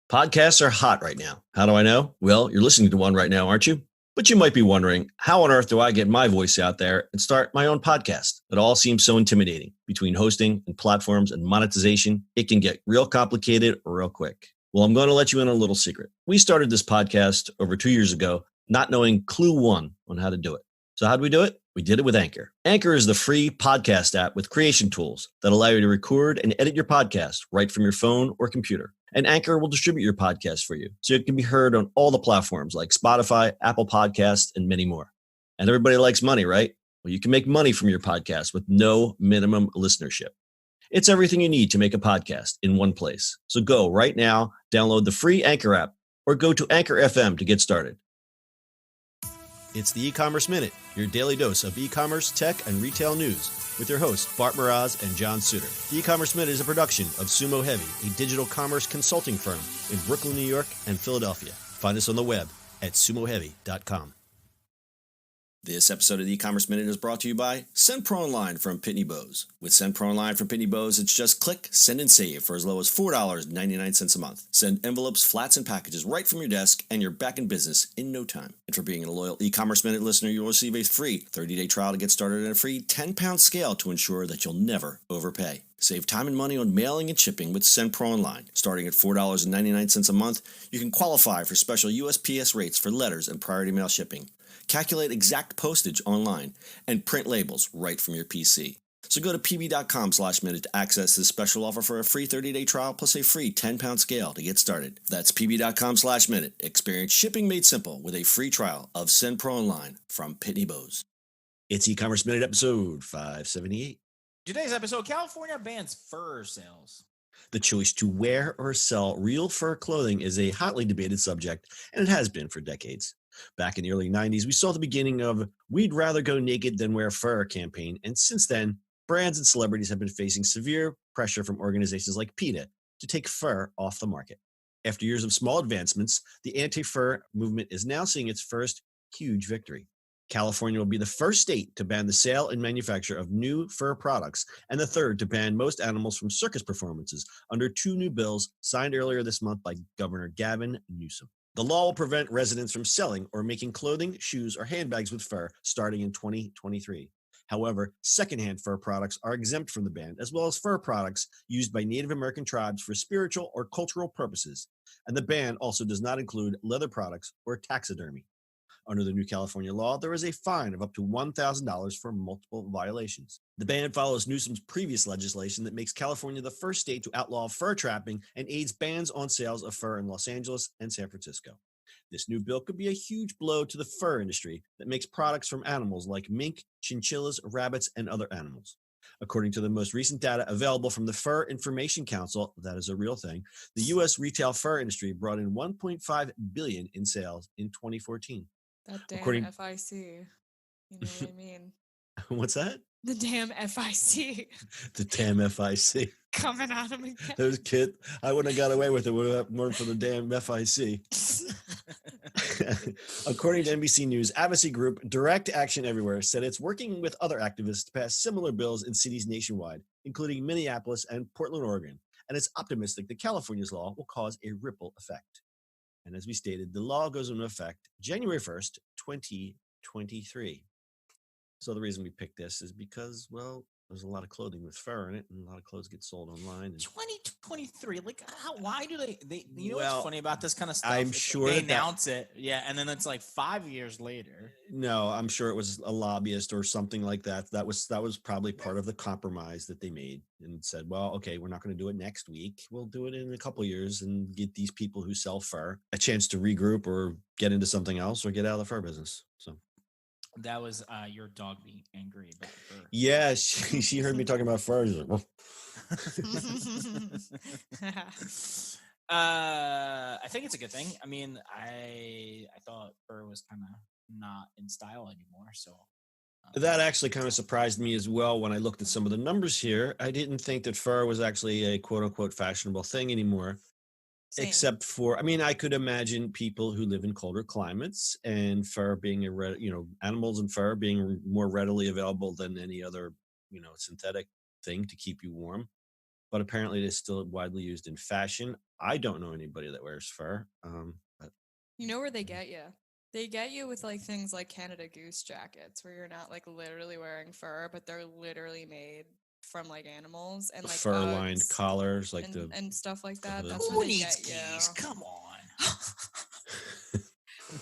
Podcasts are hot right now. How do I know? Well, you're listening to one right now, aren't you? But you might be wondering, how on earth do I get my voice out there and start my own podcast? It all seems so intimidating. Between hosting and platforms and monetization, it can get real complicated real quick. Well, I'm going to let you in on a little secret. We started this podcast over 2 years ago, not knowing clue one on how to do it. So how do we do it? We did it with Anchor. Anchor is the free podcast app with creation tools that allow you to record and edit your podcast right from your phone or computer. And Anchor will distribute your podcast for you, so it can be heard on all the platforms like Spotify, Apple Podcasts, and many more. And everybody likes money, right? Well, you can make money from your podcast with no minimum listenership. It's everything you need to make a podcast in one place. So go right now, download the free Anchor app, or go to Anchor FM to get started. It's the E-Commerce Minute, your daily dose of e-commerce, tech, and retail news with your hosts, Bart Mraz and John Suter. The E-Commerce Minute is a production of Sumo Heavy, a digital commerce consulting firm in Brooklyn, New York, and Philadelphia. Find us on the web at sumoheavy.com. This episode of the E-Commerce Minute is brought to you by Send Pro Online from Pitney Bowes. With Send Pro Online from Pitney Bowes, it's just click, send, and save for as low as $4.99 a month. Send envelopes, flats, and packages right from your desk, and you're back in business in no time. And for being a loyal E-Commerce Minute listener, you'll receive a free 30-day trial to get started and a free 10-pound scale to ensure that you'll never overpay. Save time and money on mailing and shipping with Send Pro Online. Starting at $4.99 a month, you can qualify for special USPS rates for letters and priority mail shipping. Calculate exact postage online, and print labels right from your PC. So go to pb.com/minute to access this special offer for a free 30-day trial plus a free 10-pound scale to get started. That's pb.com/minute. Experience shipping made simple with a free trial of Send Pro Online from Pitney Bowes. It's E-Commerce Minute episode 578. Today's episode, California bans fur sales. The choice to wear or sell real fur clothing is a hotly debated subject, and it has been for decades. Back in the early 90s, we saw the beginning of "We'd rather go naked than wear fur" campaign, and since then, brands and celebrities have been facing severe pressure from organizations like PETA to take fur off the market. After years of small advancements, the anti-fur movement is now seeing its first huge victory. California will be the first state to ban the sale and manufacture of new fur products, and the third to ban most animals from circus performances under two new bills signed earlier this month by Governor Gavin Newsom. The law will prevent residents from selling or making clothing, shoes, or handbags with fur starting in 2023. However, secondhand fur products are exempt from the ban, as well as fur products used by Native American tribes for spiritual or cultural purposes. And the ban also does not include leather products or taxidermy. Under the new California law, there is a fine of up to $1,000 for multiple violations. The ban follows Newsom's previous legislation that makes California the first state to outlaw fur trapping and aids bans on sales of fur in Los Angeles and San Francisco. This new bill could be a huge blow to the fur industry that makes products from animals like mink, chinchillas, rabbits, and other animals. According to the most recent data available from the Fur Information Council, that is a real thing, the U.S. retail fur industry brought in $1.5 billion in sales in 2014. That damn FIC. You know what I mean? What's that? The damn FIC. The damn FIC. Coming at him again. Those kids, I wouldn't have got away with it without more for the damn FIC. According to NBC News, advocacy group Direct Action Everywhere said it's working with other activists to pass similar bills in cities nationwide, including Minneapolis and Portland, Oregon, and it's optimistic that California's law will cause a ripple effect. And as we stated, the law goes into effect January 1st, 2023. So the reason we picked this is because, well, there's a lot of clothing with fur in it, and a lot of clothes get sold online. And 2023, like, why do they you know what's funny about this kind of stuff? I'm sure they announce it, yeah, and then it's like 5 years later. No, I'm sure it was a lobbyist or something like that. That was probably part of the compromise that they made and said, well, okay, we're not going to do it next week. We'll do it in a couple of years and get these people who sell fur a chance to regroup or get into something else or get out of the fur business. So. That was your dog being angry about fur. Yeah, she heard me talking about fur. She's like, I think it's a good thing. I mean, I thought fur was kind of not in style anymore. So that actually kind of surprised me as well when I looked at some of the numbers here. I didn't think that fur was actually a quote unquote fashionable thing anymore. Same. Except for, I mean, I could imagine people who live in colder climates and fur being, animals and fur being more readily available than any other, synthetic thing to keep you warm. But apparently it is still widely used in fashion. I don't know anybody that wears fur. But You know where they get you? They get you with like things like Canada Goose jackets, where you're not like literally wearing fur, but they're literally made from like animals and like fur-lined Uggs collars, like and stuff like stuff that. like That's that. where Who they needs get you. geese? Come on.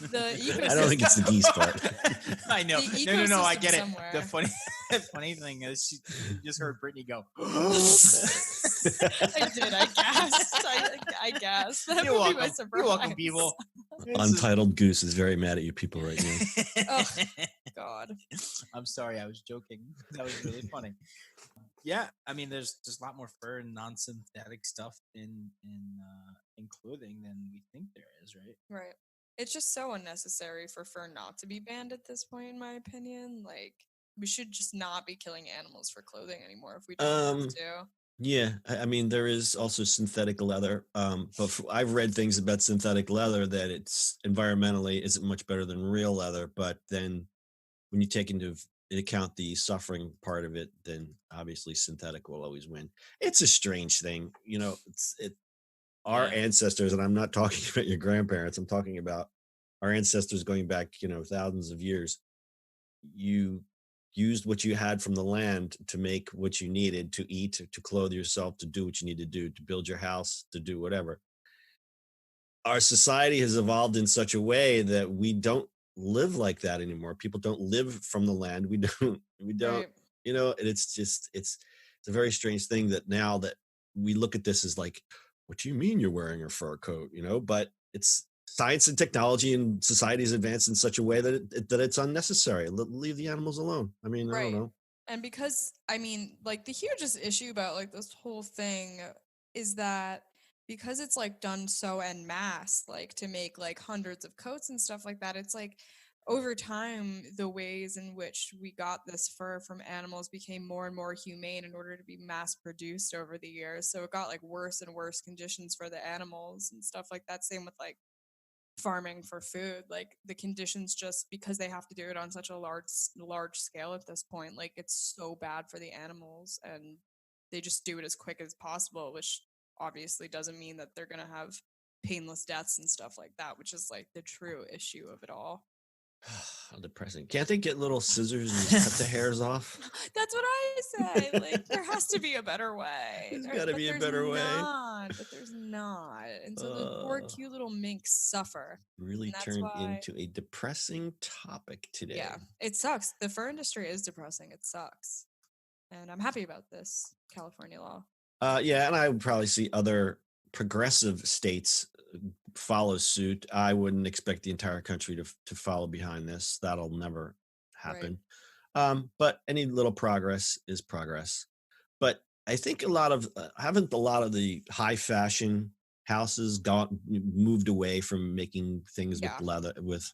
The I don't think it's the geese part. I know. The No. I ecosystem get it. somewhere. The funny thing is, you just heard Brittany go. I did. I gasped. I gasped. That You're would be welcome. my surprise. You're welcome, people. Untitled Goose is very mad at you people right now. Oh, God. I'm sorry, I was joking. That was really funny. Yeah, I mean, there's a lot more fur and non-synthetic stuff in clothing than we think there is, right? Right. It's just so unnecessary for fur not to be banned at this point, in my opinion. Like, we should just not be killing animals for clothing anymore if we don't have to. Yeah, I mean, there is also synthetic leather, but I've read things about synthetic leather that it's environmentally isn't much better than real leather. But then when you take into account the suffering part of it, then obviously synthetic will always win. It's a strange thing, you know. Our ancestors, and I'm not talking about your grandparents. I'm talking about our ancestors going back, thousands of years. You used what you had from the land to make what you needed to eat, to clothe yourself, to do what you need to do, to build your house, to do whatever. Our society has evolved in such a way that we don't live like that anymore. People don't live from the land. We don't, Right. and it's a very strange thing that now that we look at this as like, what do you mean you're wearing a fur coat? But it's science and technology and society has advanced in such a way that it's unnecessary. Leave the animals alone. I mean, I don't Right. know. And because, I mean, like the hugest issue about like this whole thing is that because it's like done so en masse, like to make like hundreds of coats and stuff like that, it's like over time, the ways in which we got this fur from animals became more and more humane in order to be mass produced over the years. So it got like worse and worse conditions for the animals and stuff like that. Same with like farming for food, like the conditions, just because they have to do it on such a large scale at this point, like it's so bad for the animals, and they just do it as quick as possible, which obviously doesn't mean that they're going to have painless deaths and stuff like that, which is like the true issue of it all. How depressing. Can't they get little scissors and just cut the hairs off? That's what I say. Like there has to be a better way. There's got to be a better way. But there's not. And so the poor cute little minks suffer. Really turned into a depressing topic today. Yeah, it sucks. The fur industry is depressing. It sucks. And I'm happy about this California law. Yeah, and I would probably see other progressive states follow suit. I wouldn't expect the entire country to follow behind this. That'll never happen. Right. But any little progress is progress. But I think haven't a lot of the high fashion houses moved away from making things with leather, with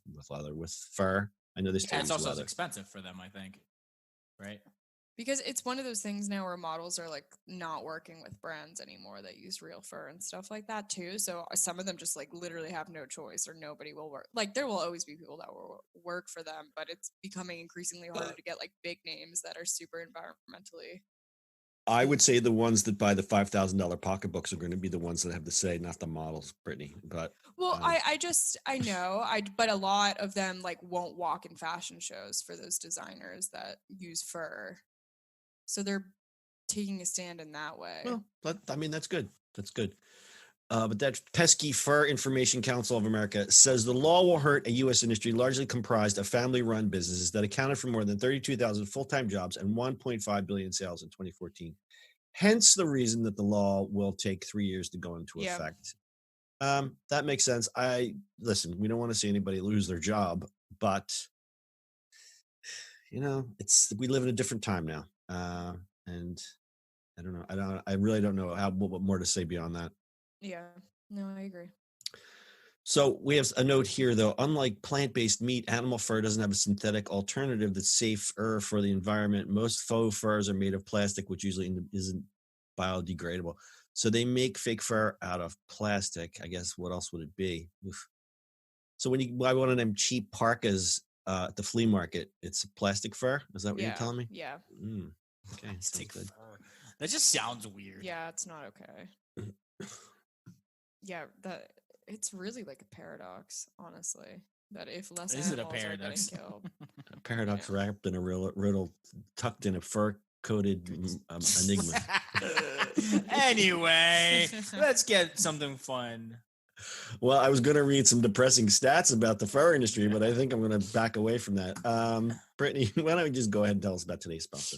fur? I know they still use it's also leather. expensive for them, I think. Right. Because it's one of those things now where models are like not working with brands anymore that use real fur and stuff like that too. So some of them just like literally have no choice, or nobody will work. Like there will always be people that will work for them, but it's becoming increasingly harder to get like big names that are super environmentally. I would say the ones that buy the $5,000 pocketbooks are going to be the ones that have to say, not the models, Brittany. But I know, but a lot of them like won't walk in fashion shows for those designers that use fur. So they're taking a stand in that way. Well, I mean, that's good. That's good. But that pesky Fur Information Council of America says the law will hurt a U.S. industry largely comprised of family-run businesses that accounted for more than 32,000 full-time jobs and 1.5 billion sales in 2014. Hence the reason that the law will take 3 years to go into effect. That makes sense. Listen, we don't want to see anybody lose their job, but we live in a different time now. And I don't know. I really don't know what more to say beyond that. Yeah, no, I agree. So we have a note here, though. Unlike plant-based meat, animal fur doesn't have a synthetic alternative that's safer for the environment. Most faux furs are made of plastic, which usually isn't biodegradable. So they make fake fur out of plastic. I guess what else would it be? Oof. So when you buy one of them cheap parkas at the flea market, it's plastic fur? Is that what you're telling me? Yeah. Okay. Plastic fur. That just sounds weird. Yeah, it's not okay. Yeah, that it's really like a paradox, honestly. That if less Is it a animals are getting paradox? killed, A paradox Yeah. wrapped in a riddle tucked in a fur-coated enigma. Anyway, let's get something fun. Well, I was going to read some depressing stats about the fur industry, but I think I'm going to back away from that. Brittany, why don't you just go ahead and tell us about today's sponsor?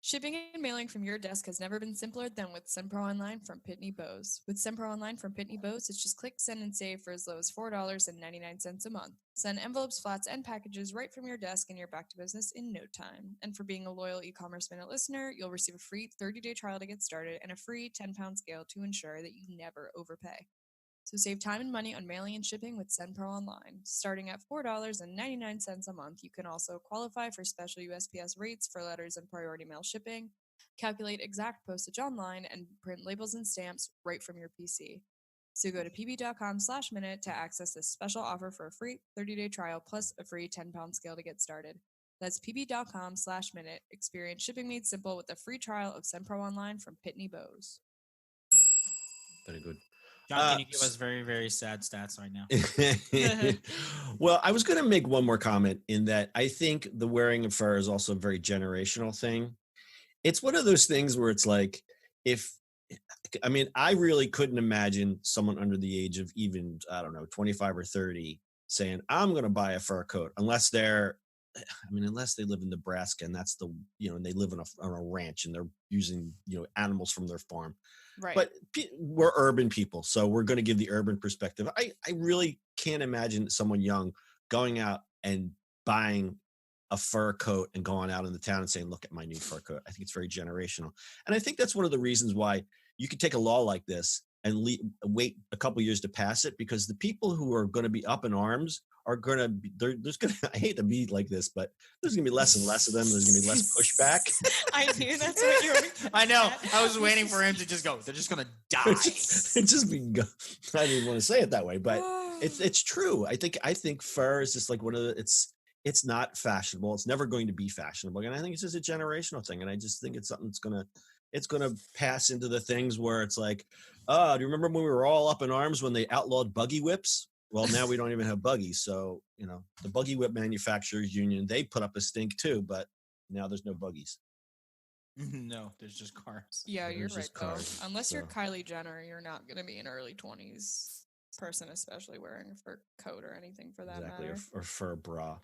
Shipping and mailing from your desk has never been simpler than with SendPro Online from Pitney Bowes. With SendPro Online from Pitney Bowes, it's just click, send, and save for as low as $4.99 a month. Send envelopes, flats, and packages right from your desk and you're back to business in no time. And for being a loyal e-commerce minute listener, you'll receive a free 30-day trial to get started and a free 10-pound scale to ensure that you never overpay. So save time and money on mailing and shipping with SendPro Online. Starting at $4.99 a month, you can also qualify for special USPS rates for letters and priority mail shipping, calculate exact postage online, and print labels and stamps right from your PC. So go to pb.com/minute to access this special offer for a free 30-day trial plus a free 10-pound scale to get started. That's pb.com/minute. Experience shipping made simple with a free trial of SendPro Online from Pitney Bowes. Very good. John, can you give us very, very sad stats right now? Well, I was going to make one more comment in that I think the wearing of fur is also a very generational thing. It's one of those things where it's like, I really couldn't imagine someone under the age of even, 25 or 30 saying, I'm going to buy a fur coat unless they live in Nebraska and that's and they live on a ranch and they're using, animals from their farm. Right. But we're urban people, so we're going to give the urban perspective. I really can't imagine someone young going out and buying a fur coat and going out in the town and saying, look at my new fur coat. I think it's very generational. And I think that's one of the reasons why you could take a law like this and wait a couple years to pass it, because the people who are going to be up in arms are going to be, I hate to be like this, but there's going to be less and less of them. There's going to be less pushback. I knew that's what you were. I know. I was waiting for him to just go. They're just going to die. I didn't want to say it that way, but it's true. I think fur is just like one of the, it's not fashionable. It's never going to be fashionable. And I think it's just a generational thing. And I just think it's something it's going to pass into the things where it's like, do you remember when we were all up in arms when they outlawed buggy whips? Well, now we don't even have buggies. So, the buggy whip manufacturers union, they put up a stink too, but now there's no buggies. No, there's just cars. Yeah, you're right, though. Cars, Unless you're Kylie Jenner, you're not going to be an early 20s person, especially wearing a fur coat or anything for that matter. Or fur bra.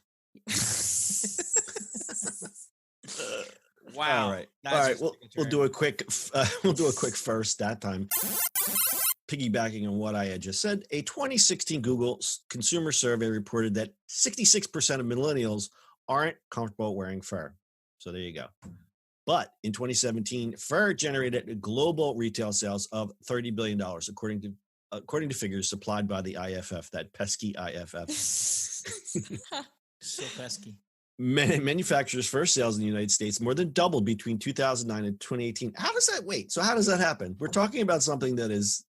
Wow. All right. We'll do a quick fur stat time. Piggybacking on what I had just said, a 2016 Google consumer survey reported that 66% of millennials aren't comfortable wearing fur. So there you go. But in 2017, fur generated global retail sales of $30 billion, according to figures supplied by the IFF, that pesky IFF. So pesky. Manufacturers' first sales in the United States more than doubled between 2009 and 2018. How does that happen? We're talking about something that is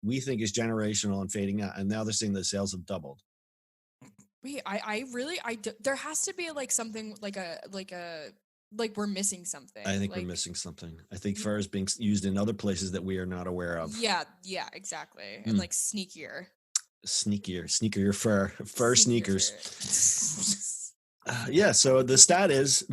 we think is generational and fading out, and now they're saying the sales have doubled. Wait, there has to be like something like we're missing something. I think we're missing something. I think fur is being used in other places that we are not aware of. Yeah, exactly. And like sneakier fur sneakers. So the stat is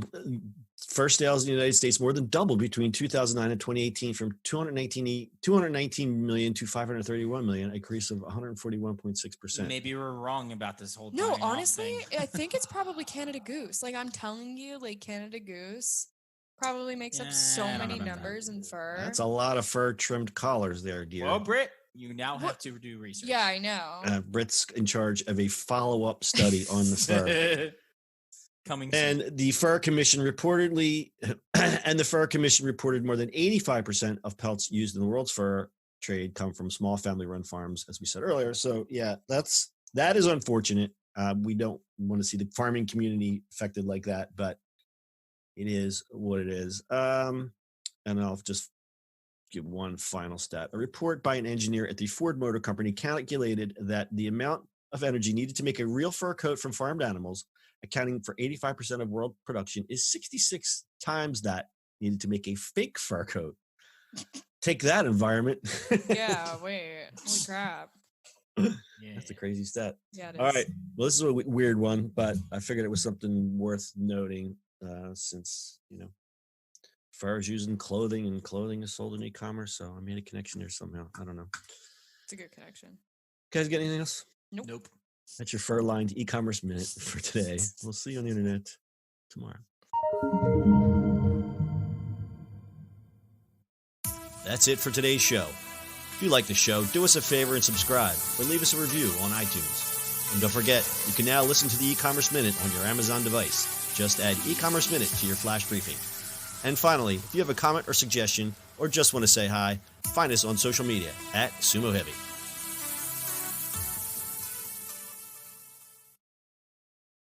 fur sales in the United States more than doubled between 2009 and 2018 from 219 million to 531 million, a increase of 141.6%. Maybe we're wrong about this whole No, honestly, I think it's probably Canada Goose. Like I'm telling you, like Canada Goose probably makes up so many numbers in fur. That's a lot of fur trimmed collars there, dear. Well, Britt, you now have to do research. Yeah, I know. Britt's in charge of a follow-up study on the fur. Coming soon. And the Fur Commission reported more than 85% of pelts used in the world's fur trade come from small family-run farms, as we said earlier. So yeah, that is unfortunate. We don't want to see the farming community affected like that, but it is what it is. And I'll just give one final stat. A report by an engineer at the Ford Motor Company calculated that the amount of energy needed to make a real fur coat from farmed animals, accounting for 85% of world production, is 66 times that needed to make a fake fur coat. Take that, environment. Yeah, wait. Holy crap. Yeah. That's a crazy stat. Yeah, it is. All right. Well, this is a weird one, but I figured it was something worth noting since, fur is used in clothing and clothing is sold in e-commerce. So I made a connection there somehow. I don't know. It's a good connection. Guys, got anything else? Nope. That's your fur-lined e-commerce minute for today. We'll see you on the internet tomorrow. That's it for today's show. If you like the show, do us a favor and subscribe or leave us a review on iTunes. And don't forget, you can now listen to the e-commerce minute on your Amazon device. Just add e-commerce minute to your flash briefing. And finally, if you have a comment or suggestion or just want to say hi, find us on social media @Sumo Heavy.